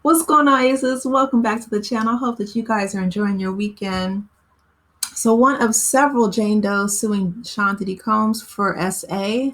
What's going on, Aces? Welcome back to the channel. Hope that you guys are enjoying your weekend. So, one of several Jane Doe suing Sean Diddy Combs for SA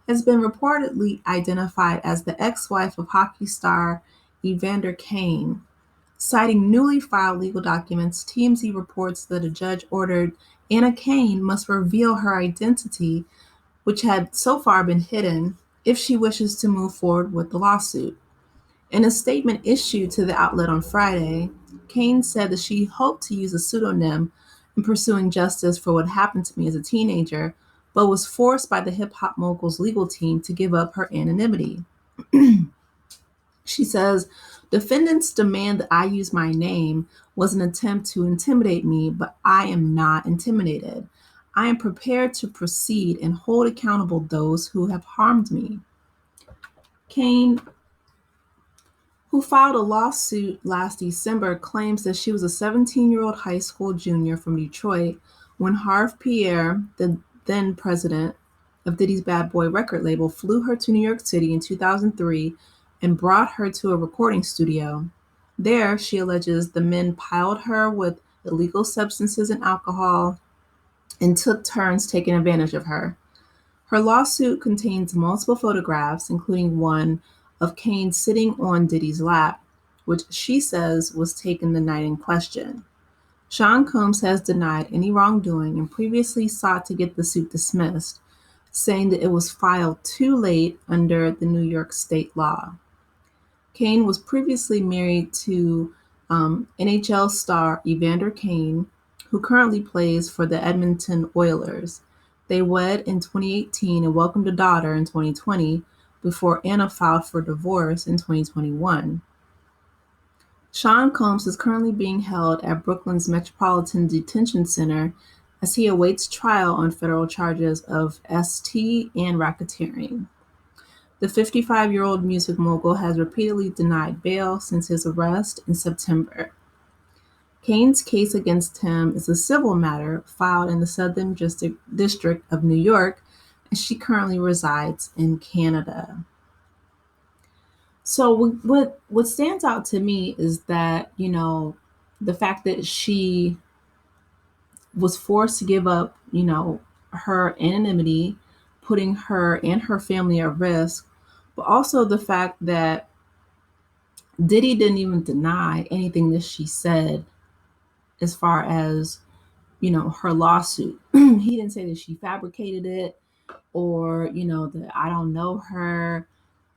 has been reportedly identified as the ex-wife of hockey star Evander Kane. Citing newly filed legal documents, TMZ reports that a judge ordered Anna Kane must reveal her identity, which had so far been hidden, if she wishes to move forward with the lawsuit. In a statement issued to the outlet on Friday, Kane said that she hoped to use a pseudonym in pursuing justice for what happened to me as a teenager, but was forced by the hip hop mogul's legal team to give up her anonymity. She says, defendants demand that I use my name was an attempt to intimidate me, but I am not intimidated. I am prepared to proceed and hold accountable those who have harmed me. Kane, who filed a lawsuit last December, claims that she was a 17-year-old high school junior from Detroit when Harve Pierre, the then president of Diddy's Bad Boy record label, flew her to New York City in 2003 and brought her to a recording studio. There, she alleges the men piled her with illegal substances and alcohol and took turns taking advantage of her. Her lawsuit contains multiple photographs, including one of Kane sitting on Diddy's lap, which she says was taken the night in question. Sean Combs has denied any wrongdoing and previously sought to get the suit dismissed, saying that it was filed too late under the New York state law. Kane was previously married to NHL star Evander Kane, who currently plays for the Edmonton Oilers. They wed in 2018 and welcomed a daughter in 2020 before Anna filed for divorce in 2021. Sean Combs is currently being held at Brooklyn's Metropolitan Detention Center as he awaits trial on federal charges of ST and racketeering. The 55-year-old music mogul has repeatedly denied bail since his arrest in September. Kane's case against him is a civil matter filed in the Southern District of New York, and she currently resides in Canada. So what stands out to me is that, the fact that she was forced to give up, her anonymity, putting her and her family at risk, but also the fact that Diddy didn't even deny anything that she said as far as, her lawsuit. He didn't say that she fabricated it or, that I don't know her,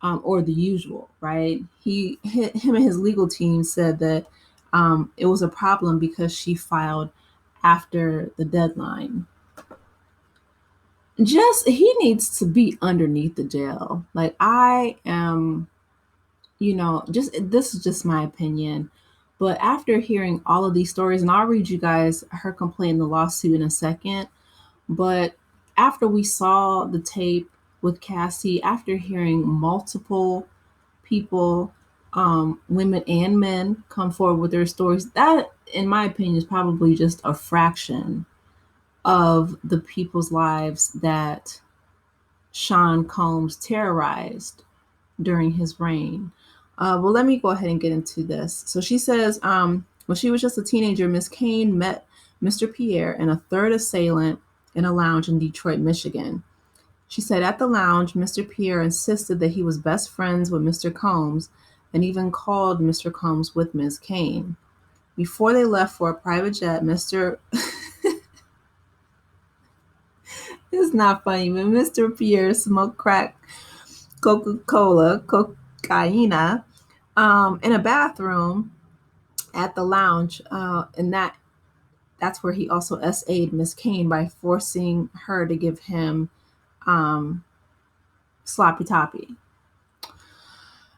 or the usual, right? Him and his legal team said that it was a problem because she filed after the deadline. Just he needs to be underneath the jail. Like I am, just this is just my opinion. But after hearing all of these stories, and I'll read you guys her complaint in the lawsuit in a second. But after we saw the tape with Cassie, after hearing multiple people, women and men, come forward with their stories, that, in my opinion, is probably just a fraction of the people's lives that Sean Combs terrorized during his reign. Well, let me go ahead and get into this. So she says, when she was just a teenager, Miss Kane met Mr. Pierre and a third assailant in a lounge in Detroit, Michigan. She said at the lounge, Mr. Pierre insisted that he was best friends with Mr. Combs and even called Mr. Combs with Ms. Kane. Before they left for a private jet, Mr. It's not funny, but Mr. Pierre smoked crack, Coca-Cola, cocaine, in a bathroom at the lounge, and that's where he also SA'd Miss Kane by forcing her to give him sloppy toppy.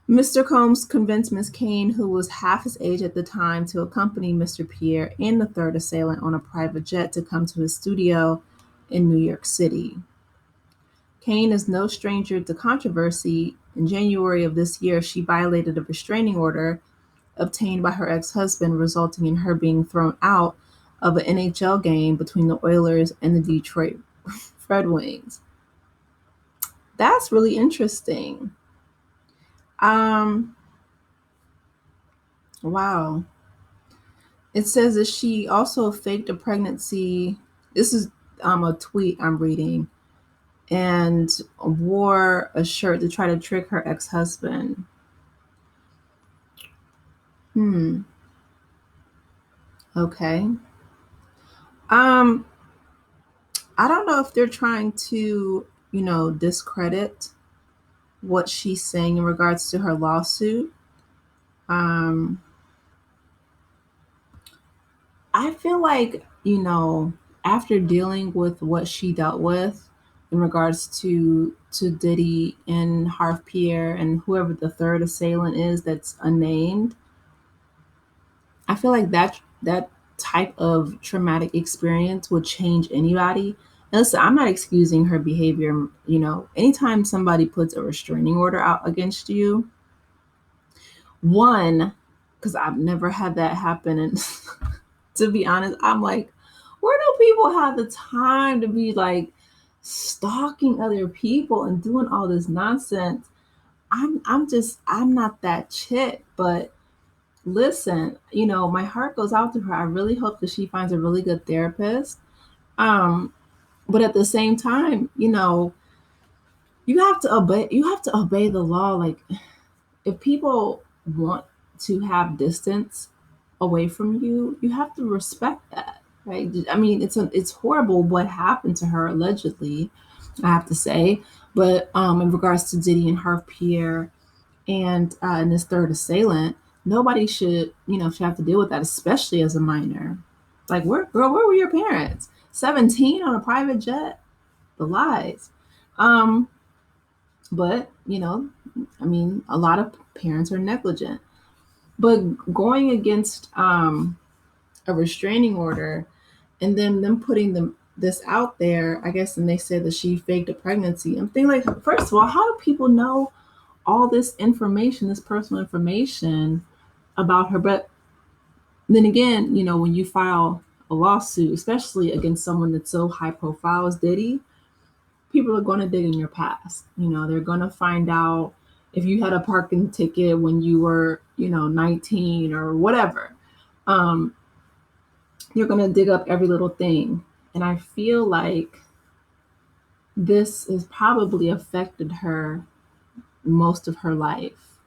Mr. Combs convinced Miss Kane, who was half his age at the time, to accompany Mr. Pierre and the third assailant on a private jet to come to his studio in New York City. Kane is no stranger to controversy. In January of this year, she violated a restraining order obtained by her ex-husband, resulting in her being thrown out of an NHL game between the Oilers and the Detroit Red Wings. That's really interesting. Um, Wow. It says that she also faked a pregnancy. This is a tweet I'm reading, and wore a shirt to try to trick her ex-husband. Hmm. Okay. Um, I don't know if they're trying to, discredit what she's saying in regards to her lawsuit. Um, I feel like, after dealing with what she dealt with in regards to Diddy and Harv Pierre and whoever the third assailant is that's unnamed, I feel like that type of traumatic experience would change anybody. And listen, I'm not excusing her behavior. Anytime somebody puts a restraining order out against you, one, because I've never had that happen, and to be honest, I'm like, where do people have the time to be like stalking other people and doing all this nonsense? I'm not that chick, but listen, my heart goes out to her. I really hope that she finds a really good therapist. Um, but at the same time, you have to obey the law. Like, if people want to have distance away from you, you have to respect that, right? I mean, it's horrible what happened to her allegedly, I have to say. But in regards to Diddy and Harv Pierre and this third assailant, nobody should have to deal with that, especially as a minor. Like, where were your parents? 17 on a private jet? The lies. Um, but I mean, a lot of parents are negligent. But going against a restraining order and then them putting this out there, I guess, and they said that she faked a pregnancy. I'm thinking, like, first of all, how do people know all this information, this personal information about her? But then again, when you file a lawsuit, especially against someone that's so high profile as Diddy, people are going to dig in your past. They're going to find out if you had a parking ticket when you were, 19 or whatever. Um, you're going to dig up every little thing. And I feel like this has probably affected her most of her life.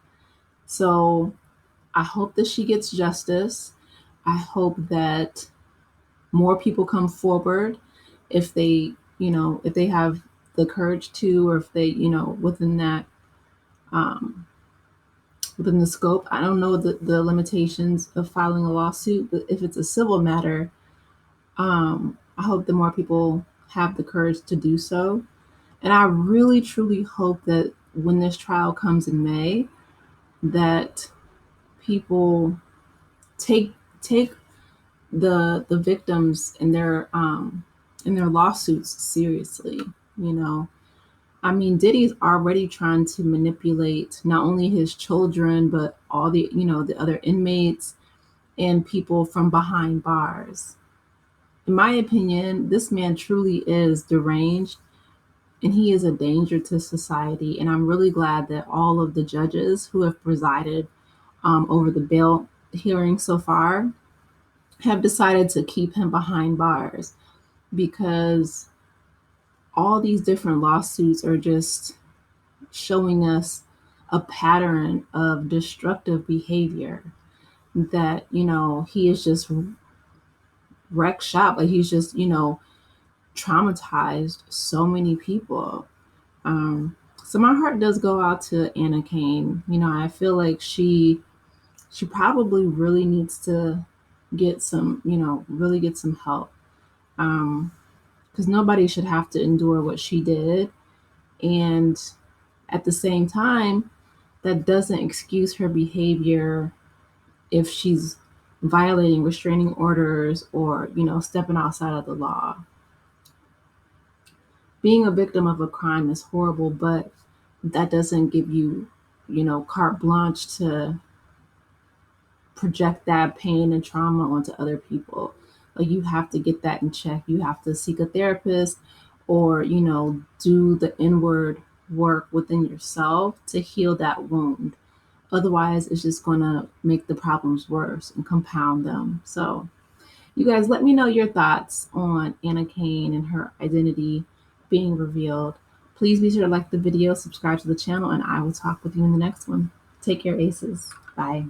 So I hope that she gets justice. I hope that more people come forward if they have the courage to, or if they, within that, um, within the scope. I don't know the limitations of filing a lawsuit, but if it's a civil matter, I hope that more people have the courage to do so. And I really, truly hope that when this trial comes in May, that people take the victims in their lawsuits seriously. You know, I mean, Diddy's already trying to manipulate not only his children but all the other inmates and people from behind bars. In my opinion, this man truly is deranged and he is a danger to society. And I'm really glad that all of the judges who have presided over the bail hearing so far have decided to keep him behind bars, because all these different lawsuits are just showing us a pattern of destructive behavior that he is just wrecked shop. Like, he's just traumatized so many people. So my heart does go out to Anna Kane. I feel like she probably really needs to get some, really get some help. Because nobody should have to endure what she did. And at the same time, that doesn't excuse her behavior if she's violating restraining orders or, stepping outside of the law. Being a victim of a crime is horrible, but that doesn't give you, carte blanche to project that pain and trauma onto other people. Like, you have to get that in check. You have to seek a therapist or, do the inward work within yourself to heal that wound. Otherwise, it's just going to make the problems worse and compound them. So, you guys, let me know your thoughts on Anna Kane and her identity being revealed. Please be sure to like the video, subscribe to the channel, and I will talk with you in the next one. Take care, Aces. Bye.